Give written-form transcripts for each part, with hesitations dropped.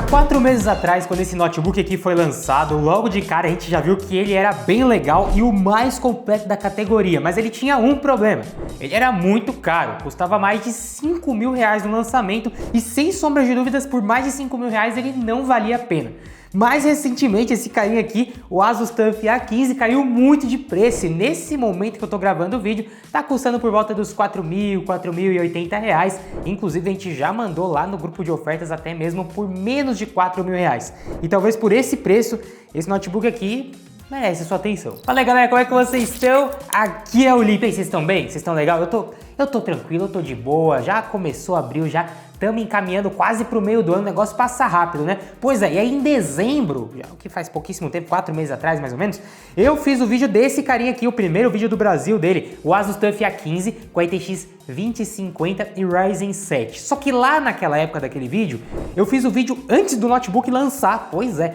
4 meses atrás, quando esse notebook aqui foi lançado, logo de cara a gente já viu que ele era bem legal e o mais completo da categoria, mas ele tinha um problema: ele era muito caro, custava mais de 5 mil reais no lançamento e, sem sombra de dúvidas, por mais de 5 mil reais ele não valia a pena. Mais recentemente, esse carinha aqui, o Asus TUF A15, caiu muito de preço e nesse momento que eu tô gravando o vídeo, tá custando por volta dos 4.080 reais. Inclusive, a gente já mandou lá no grupo de ofertas até mesmo por menos de 4 mil reais. E talvez por esse preço, esse notebook aqui merece sua atenção. Fala aí, galera, como é que vocês estão? Aqui é o Lipe. Vocês estão bem? Vocês estão legal? Eu tô tranquilo, eu tô de boa, já começou abril, já estamos encaminhando quase pro meio do ano, o negócio passa rápido, né? Pois é, e aí em dezembro, já o que faz pouquíssimo tempo, 4 meses atrás mais ou menos, eu fiz o vídeo desse carinha aqui, o primeiro vídeo do Brasil dele, o Asus TUF A15 com a RTX 2050 e Ryzen 7. Só que lá naquela época daquele vídeo, eu fiz o vídeo antes do notebook lançar, pois é.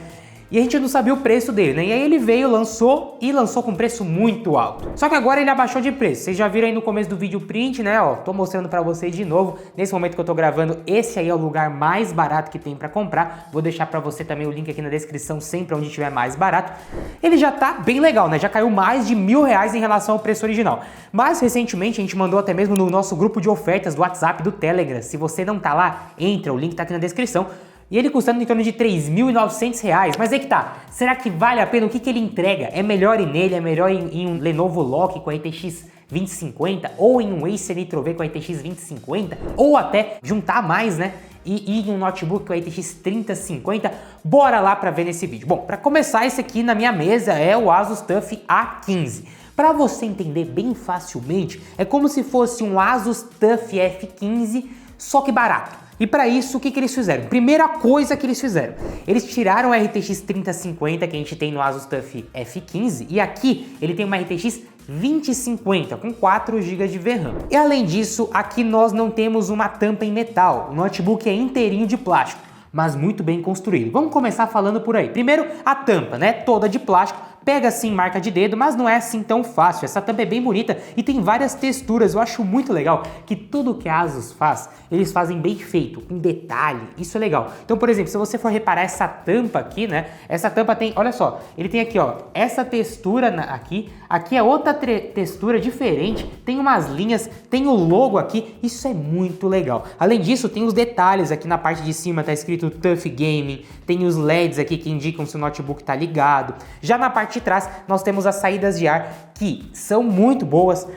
E a gente não sabia o preço dele, né? E aí ele veio, lançou com preço muito alto. Só que agora ele abaixou de preço. Vocês já viram aí no começo do vídeo o print, né? Ó, tô mostrando pra vocês de novo. Nesse momento que eu tô gravando, esse aí é o lugar mais barato que tem pra comprar. Vou deixar pra você também o link aqui na descrição, sempre onde tiver mais barato. Ele já tá bem legal, né? Já caiu mais de R$1.000 em relação ao preço original. Mas recentemente a gente mandou até mesmo no nosso grupo de ofertas do WhatsApp, do Telegram. Se você não tá lá, entra, o link tá aqui na descrição. E ele custando em torno de R$3.900. Mas aí que tá, será que vale a pena? O que ele entrega? É melhor ir nele? É melhor em um Lenovo Lock com a RTX 2050? Ou em um Acer Nitro V com a RTX 2050? Ou até juntar mais, né? E em um notebook com a RTX 3050? Bora lá pra ver nesse vídeo. Bom, pra começar, esse aqui na minha mesa é o Asus TUF A15. Para você entender bem facilmente, é como se fosse um Asus TUF F15, só que barato. E para isso, o que eles fizeram? Primeira coisa que eles fizeram, eles tiraram a RTX 3050 que a gente tem no Asus TUF F15 e aqui ele tem uma RTX 2050 com 4 GB de VRAM. E além disso, aqui nós não temos uma tampa em metal, o notebook é inteirinho de plástico, mas muito bem construído. Vamos começar falando por aí. Primeiro, a tampa, né? Toda de plástico. Pega assim marca de dedo, mas não é assim tão fácil. Essa tampa é bem bonita e tem várias texturas. Eu acho muito legal que tudo que a Asus faz, eles fazem bem feito, com detalhe. Isso é legal. Então, por exemplo, se você for reparar essa tampa aqui, né? Essa tampa tem, olha só, ele tem aqui, ó, essa textura aqui. Aqui é outra textura diferente. Tem umas linhas, tem o logo aqui. Isso é muito legal. Além disso, tem os detalhes aqui na parte de cima, tá escrito TUF Gaming. Tem os LEDs aqui que indicam se o notebook tá ligado. Já na parte de trás, nós temos as saídas de ar que são muito boas.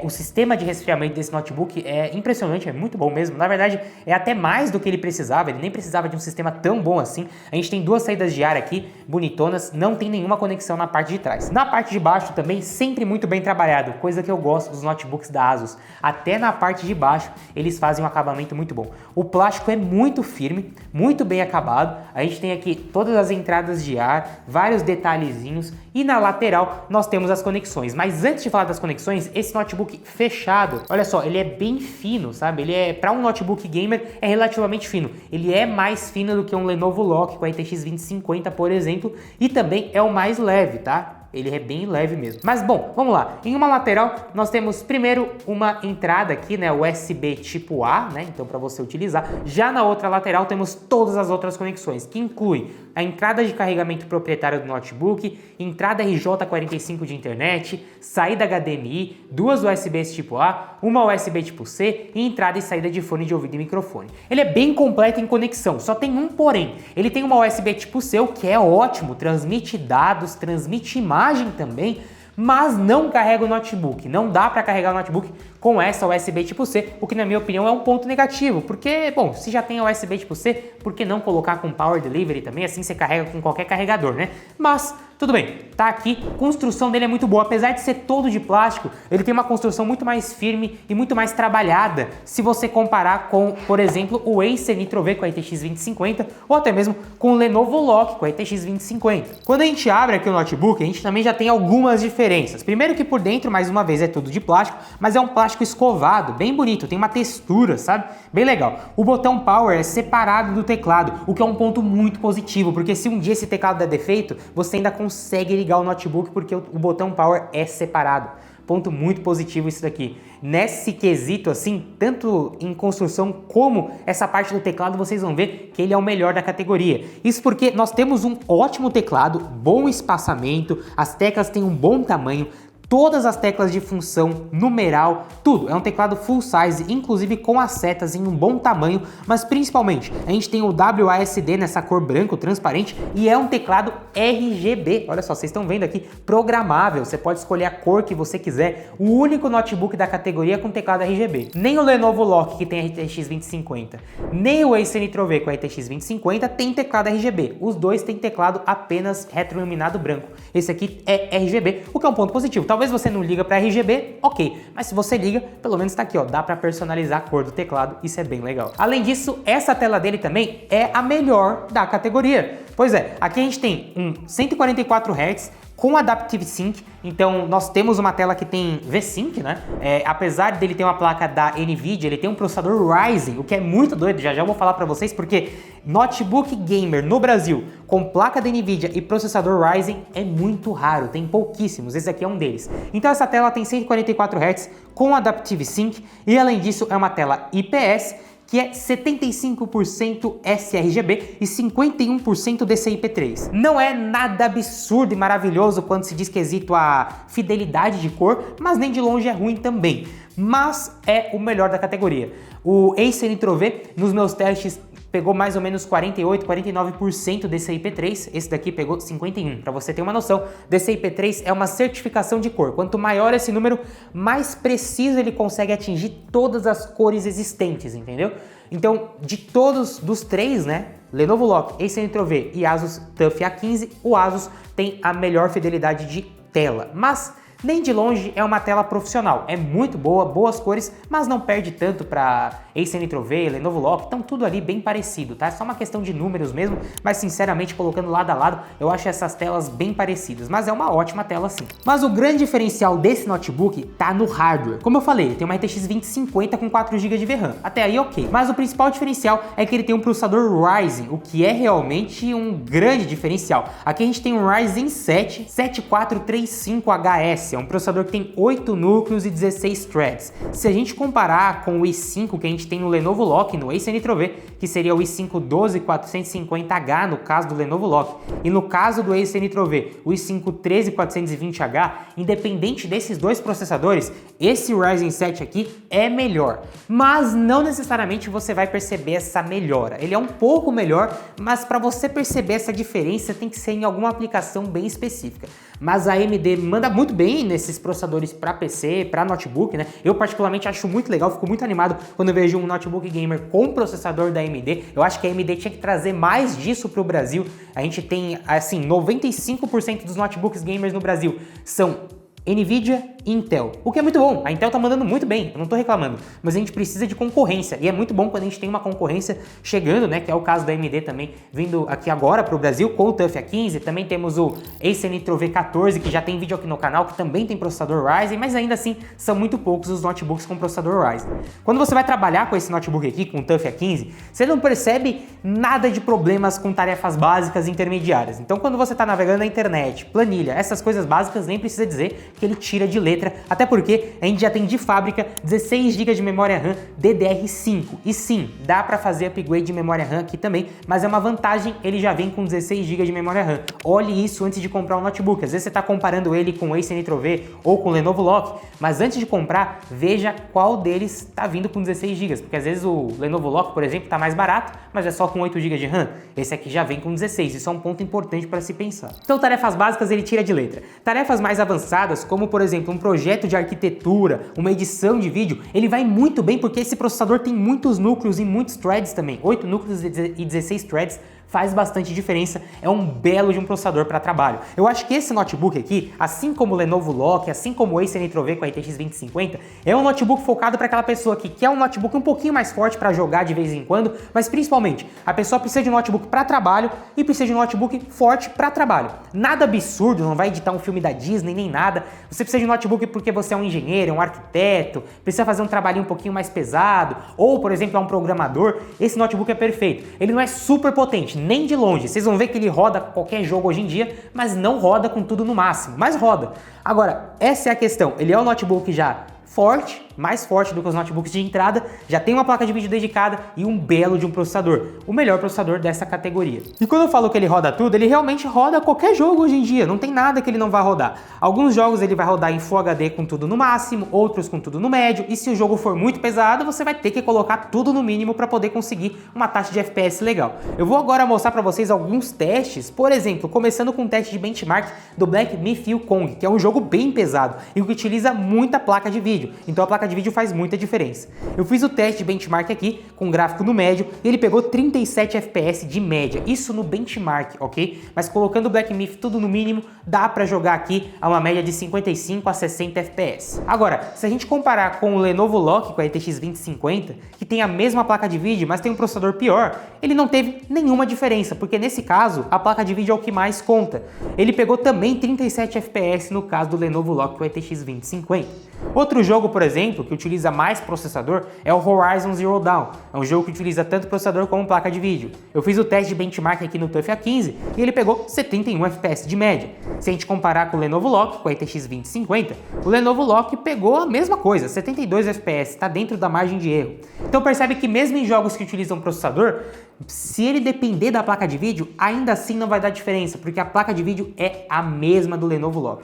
O sistema de resfriamento desse notebook é impressionante, é muito bom mesmo. Na verdade, é até mais do que ele precisava, ele nem precisava de um sistema tão bom assim. A gente tem duas saídas de ar aqui, bonitonas, não tem nenhuma conexão na parte de trás. Na parte de baixo também, sempre muito bem trabalhado, coisa que eu gosto dos notebooks da Asus. Até na parte de baixo, eles fazem um acabamento muito bom. O plástico é muito firme, muito bem acabado. A gente tem aqui todas as entradas de ar, vários detalhezinhos. E na lateral nós temos as conexões. Mas antes de falar das conexões, esse notebook fechado, olha só, ele é bem fino, sabe? Ele é, para um notebook gamer, é relativamente fino. Ele é mais fino do que um Lenovo Lock com a RTX 2050, por exemplo, e também é o mais leve, tá? Ele é bem leve mesmo. Mas bom, vamos lá. Em uma lateral, nós temos primeiro uma entrada aqui, né? USB tipo A, né? Então, para você utilizar. Já na outra lateral, temos todas as outras conexões, que incluem a entrada de carregamento proprietária do notebook, entrada RJ45 de internet, saída HDMI, duas USBs tipo A, uma USB tipo C e entrada e saída de fone de ouvido e microfone. Ele é bem completo em conexão, só tem um porém. Ele tem uma USB tipo C, o que é ótimo, transmite dados, transmite imagem também, mas não carrega o notebook. Não dá para carregar o notebook com essa USB tipo C, o que na minha opinião é um ponto negativo, porque, bom, se já tem a USB tipo C, por que não colocar com Power Delivery também? Assim você carrega com qualquer carregador, né? Mas tudo bem, tá aqui, a construção dele é muito boa, apesar de ser todo de plástico, ele tem uma construção muito mais firme e muito mais trabalhada, se você comparar com, por exemplo, o Acer Nitro V com a RTX 2050, ou até mesmo com o Lenovo Lock com a RTX 2050. Quando a gente abre aqui o notebook, a gente também já tem algumas diferenças. Primeiro que por dentro, mais uma vez, é tudo de plástico, mas é um plástico escovado, bem bonito, tem uma textura, sabe? Bem legal. O botão Power é separado do teclado, o que é um ponto muito positivo, porque se um dia esse teclado der defeito, você ainda consegue ligar o notebook porque o botão Power é separado. Ponto muito positivo isso daqui. Nesse quesito, assim, tanto em construção como essa parte do teclado, vocês vão ver que ele é o melhor da categoria. Isso porque nós temos um ótimo teclado, bom espaçamento, as teclas têm um bom tamanho, todas as teclas de função, numeral, tudo. É um teclado full size, inclusive com as setas em um bom tamanho, mas principalmente a gente tem o WASD nessa cor branco transparente e é um teclado RGB. Olha só, vocês estão vendo aqui, programável. Você pode escolher a cor que você quiser. O único notebook da categoria com teclado RGB. Nem o Lenovo Lock, que tem a RTX 2050, nem o Acer Nitro V com a RTX 2050 tem teclado RGB. Os dois têm teclado apenas retroiluminado branco. Esse aqui é RGB, o que é um ponto positivo. Talvez você não liga para RGB, ok, mas se você liga, pelo menos tá aqui, ó, dá para personalizar a cor do teclado, isso é bem legal. Além disso, essa tela dele também é a melhor da categoria. Pois é, aqui a gente tem um 144 Hz com Adaptive Sync, então nós temos uma tela que tem V-Sync, né? Apesar dele ter uma placa da NVIDIA, ele tem um processador Ryzen, o que é muito doido, já vou falar para vocês, porque notebook gamer no Brasil com placa da NVIDIA e processador Ryzen é muito raro, tem pouquíssimos, esse aqui é um deles. Então essa tela tem 144 Hz com Adaptive Sync e além disso é uma tela IPS, que é 75% sRGB e 51% DCI-P3. Não é nada absurdo e maravilhoso quando se diz quesito a fidelidade de cor, mas nem de longe é ruim também. Mas é o melhor da categoria. O Acer Nitro V, nos meus testes, pegou mais ou menos 48, 49% DCI-P3, esse daqui pegou 51%. Para você ter uma noção, DCI-P3 é uma certificação de cor. Quanto maior esse número, mais preciso ele consegue atingir todas as cores existentes, entendeu? Então, de todos dos três, né, Lenovo Lock, Acer Nitro V e Asus TUF A15, o Asus tem a melhor fidelidade de tela, mas nem de longe é uma tela profissional, é muito boa, boas cores, mas não perde tanto para Acer Nitro V, Lenovo Lock, estão tudo ali bem parecido, tá? É só uma questão de números mesmo, mas sinceramente colocando lado a lado, eu acho essas telas bem parecidas, mas é uma ótima tela sim. Mas o grande diferencial desse notebook tá no hardware. Como eu falei, ele tem uma RTX 2050 com 4 GB de VRAM, até aí ok, mas o principal diferencial é que ele tem um processador Ryzen, o que é realmente um grande diferencial. Aqui a gente tem um Ryzen 7 7435HS, é um processador que tem 8 núcleos e 16 threads. Se a gente comparar com o i5 que a gente tem no Lenovo Lock, no Acer Nitro V, que seria o i5 12450H no caso do Lenovo Lock, e no caso do Acer Nitro V, o i5 13420H, independente desses dois processadores, esse Ryzen 7 aqui é melhor. Mas não necessariamente você vai perceber essa melhora. Ele é um pouco melhor, mas para você perceber essa diferença tem que ser em alguma aplicação bem específica. Mas a AMD manda muito bem nesses processadores para PC, para notebook, né? Eu particularmente acho muito legal, fico muito animado quando eu vejo um notebook gamer com processador da AMD. Eu acho que a AMD tinha que trazer mais disso para o Brasil. A gente tem, assim, 95% dos notebooks gamers no Brasil são NVIDIA e Intel, o que é muito bom. A Intel tá mandando muito bem, eu não tô reclamando, mas a gente precisa de concorrência e é muito bom quando a gente tem uma concorrência chegando, né, que é o caso da AMD também vindo aqui agora pro Brasil com o TUF A15. Também temos o Acer Nitro V14, que já tem vídeo aqui no canal, que também tem processador Ryzen, mas ainda assim são muito poucos os notebooks com processador Ryzen. Quando você vai trabalhar com esse notebook aqui, com o TUF A15, você não percebe nada de problemas com tarefas básicas e intermediárias. Então quando você tá navegando na internet, planilha, essas coisas básicas, nem precisa dizer que ele tira de letra, até porque a gente já tem de fábrica 16 GB de memória RAM DDR5. E sim, dá para fazer upgrade de memória RAM aqui também, mas é uma vantagem, ele já vem com 16 GB de memória RAM. Olhe isso antes de comprar um notebook. Às vezes você está comparando ele com o Acer Nitro V ou com o Lenovo Lock, mas antes de comprar, veja qual deles está vindo com 16 GB, porque às vezes o Lenovo Lock, por exemplo, está mais barato, mas é só com 8 GB de RAM. Esse aqui já vem com 16, isso é um ponto importante para se pensar. Então, tarefas básicas ele tira de letra. Tarefas mais avançadas, como por exemplo um projeto de arquitetura, uma edição de vídeo, ele vai muito bem porque esse processador tem muitos núcleos e muitos threads também, 8 núcleos e 16 threads, faz bastante diferença, é um belo de um processador para trabalho. Eu acho que esse notebook aqui, assim como o Lenovo Lock, assim como o Acer Nitro V com a RTX 2050, é um notebook focado para aquela pessoa que quer um notebook um pouquinho mais forte para jogar de vez em quando, mas principalmente, a pessoa precisa de um notebook para trabalho e precisa de um notebook forte para trabalho. Nada absurdo, não vai editar um filme da Disney nem nada, você precisa de um notebook porque você é um engenheiro, um arquiteto, precisa fazer um trabalhinho um pouquinho mais pesado, ou, por exemplo, é um programador, esse notebook é perfeito. Ele não é super potente, nem de longe. Vocês vão ver que ele roda qualquer jogo hoje em dia, mas não roda com tudo no máximo, mas roda. Agora, essa é a questão. Ele é um notebook já forte, mais forte do que os notebooks de entrada, já tem uma placa de vídeo dedicada e um belo de um processador, o melhor processador dessa categoria. E quando eu falo que ele roda tudo, ele realmente roda qualquer jogo hoje em dia, não tem nada que ele não vá rodar. Alguns jogos ele vai rodar em Full HD com tudo no máximo, outros com tudo no médio, e se o jogo for muito pesado, você vai ter que colocar tudo no mínimo para poder conseguir uma taxa de FPS legal. Eu vou agora mostrar para vocês alguns testes, por exemplo, começando com um teste de benchmark do Black Myth: Wukong, que é um jogo bem pesado e que utiliza muita placa de vídeo. Então a placa de vídeo faz muita diferença. Eu fiz o teste de benchmark aqui com gráfico no médio e ele pegou 37 FPS de média, isso no benchmark, ok? Mas colocando o Black Myth tudo no mínimo, dá pra jogar aqui a uma média de 55 a 60 FPS. Agora, se a gente comparar com o Lenovo Lock, com a RTX 2050, que tem a mesma placa de vídeo, mas tem um processador pior, ele não teve nenhuma diferença, porque nesse caso, a placa de vídeo é o que mais conta. Ele pegou também 37 FPS no caso do Lenovo Lock, com a RTX 2050. Outro jogo, por exemplo, que utiliza mais processador é o Horizon Zero Dawn. É um jogo que utiliza tanto processador como placa de vídeo. Eu fiz o teste de benchmark aqui no TUF A15 e ele pegou 71 FPS de média. Se a gente comparar com o Lenovo Lock, com a RTX 2050, o Lenovo Lock pegou a mesma coisa, 72 FPS, está dentro da margem de erro. Então percebe que mesmo em jogos que utilizam processador, se ele depender da placa de vídeo, ainda assim não vai dar diferença, porque a placa de vídeo é a mesma do Lenovo Lock.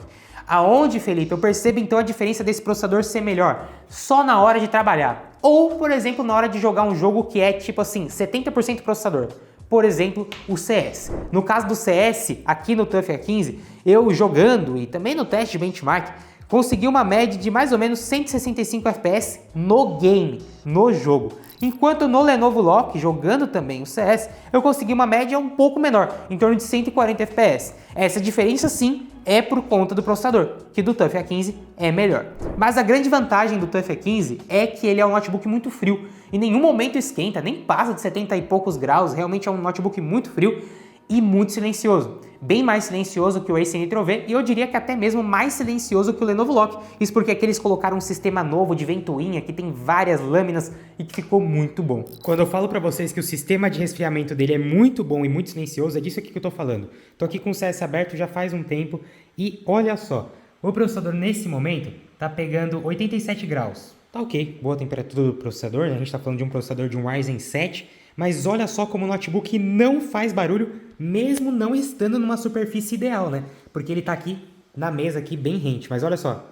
Aonde, Felipe, eu percebo então a diferença desse processador ser melhor? Só na hora de trabalhar. Ou, por exemplo, na hora de jogar um jogo que é tipo assim, 70% processador. Por exemplo, o CS. No caso do CS, aqui no TUF A15, eu jogando e também no teste de benchmark, consegui uma média de mais ou menos 165 FPS no game, no jogo. Enquanto no Lenovo Lock, jogando também o CS, eu consegui uma média um pouco menor, em torno de 140 FPS. Essa diferença sim é por conta do processador, que do TUF A15 é melhor. Mas a grande vantagem do TUF A15 é que ele é um notebook muito frio. Em nenhum momento esquenta, nem passa de 70 e poucos graus, realmente é um notebook muito frio e muito silencioso. Bem mais silencioso que o Ace Nitro V e eu diria que até mesmo mais silencioso que o Lenovo Lock. Isso porque aqui eles colocaram um sistema novo de ventoinha que tem várias lâminas e que ficou muito bom. Quando eu falo pra vocês que o sistema de resfriamento dele é muito bom e muito silencioso, é disso aqui que eu tô falando. Tô aqui com o CS aberto já faz um tempo e olha só, o processador nesse momento tá pegando 87 graus. Tá ok, boa temperatura do processador, né? A gente tá falando de um processador de um Ryzen 7, mas olha só como o notebook não faz barulho, mesmo não estando numa superfície ideal, né? Porque ele tá aqui na mesa, aqui bem rente, mas olha só.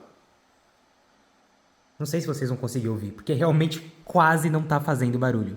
Não sei se vocês vão conseguir ouvir, porque realmente quase não tá fazendo barulho.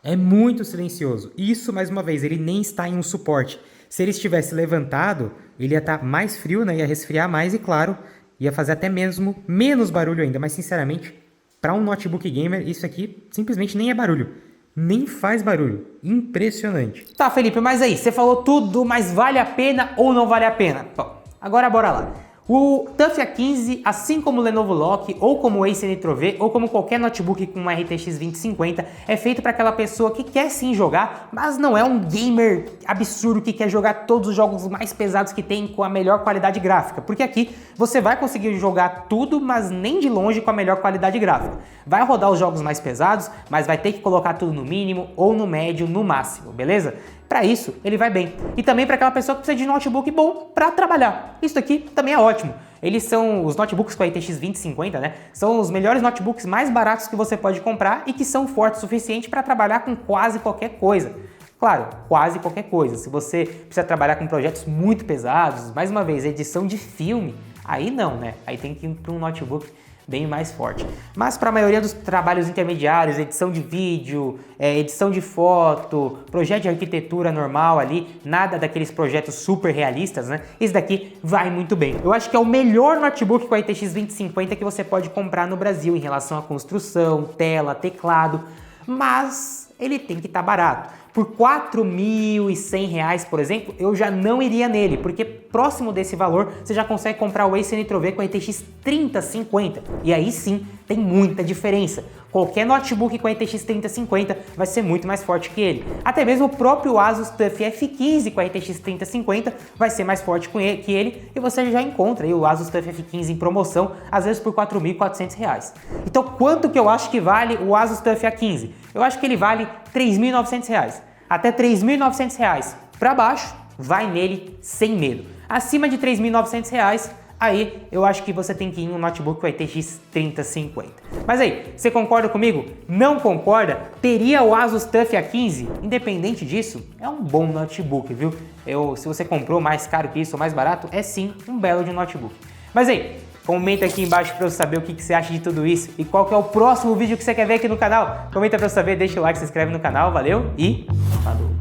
É muito silencioso. Isso, mais uma vez, ele nem está em um suporte. Se ele estivesse levantado, ele ia estar mais frio, né? Ia resfriar mais e, claro, ia fazer até mesmo menos barulho ainda. Mas, sinceramente, para um notebook gamer, isso aqui simplesmente nem é barulho. Nem faz barulho. Impressionante. Tá, Felipe, mas aí, você falou tudo, mas vale a pena ou não vale a pena? Bom, agora bora lá. O TUF A15, assim como o Lenovo Lock, ou como o Ace Nitro V, ou como qualquer notebook com uma RTX 2050, é feito para aquela pessoa que quer sim jogar, mas não é um gamer absurdo que quer jogar todos os jogos mais pesados que tem com a melhor qualidade gráfica. Porque aqui você vai conseguir jogar tudo, mas nem de longe com a melhor qualidade gráfica. Vai rodar os jogos mais pesados, mas vai ter que colocar tudo no mínimo ou no médio no máximo, beleza? Para isso, ele vai bem. E também para aquela pessoa que precisa de notebook bom para trabalhar. Isso aqui também é ótimo. Eles são os notebooks com a RTX 2050, né? São os melhores notebooks mais baratos que você pode comprar e que são fortes o suficiente para trabalhar com quase qualquer coisa. Claro, quase qualquer coisa. Se você precisa trabalhar com projetos muito pesados, mais uma vez, edição de filme, aí não, né? Aí tem que ir para um notebook bem mais forte. Mas para a maioria dos trabalhos intermediários, edição de vídeo, edição de foto, projeto de arquitetura normal ali, nada daqueles projetos super realistas, né? Esse daqui vai muito bem. Eu acho que é o melhor notebook com a RTX 2050 que você pode comprar no Brasil em relação à construção, tela, teclado, mas ele tem que estar barato. Por R$ 4.100, por exemplo, eu já não iria nele, porque próximo desse valor, você já consegue comprar o Acer Nitro V com a RTX 3050. E aí sim, tem muita diferença. Qualquer notebook com a RTX 3050 vai ser muito mais forte que ele. Até mesmo o próprio Asus TUF F15 com a RTX 3050 vai ser mais forte que ele, e você já encontra aí o Asus TUF F15 em promoção, às vezes por R$ 4.400. Então quanto que eu acho que vale o Asus TUF A15? Eu acho que ele vale R$ 3.900. Até R$ 3.900 para baixo, vai nele sem medo. Acima de R$ 3.900, aí eu acho que você tem que ir em um notebook com a RTX 3050. Mas aí, você concorda comigo? Não concorda? Teria o Asus TUF A15? Independente disso, é um bom notebook, viu? Se você comprou mais caro que isso ou mais barato, é sim um belo de notebook. Mas aí, comenta aqui embaixo para eu saber o que você acha de tudo isso e qual que é o próximo vídeo que você quer ver aqui no canal. Comenta para eu saber, deixa o like, se inscreve no canal, valeu e falou!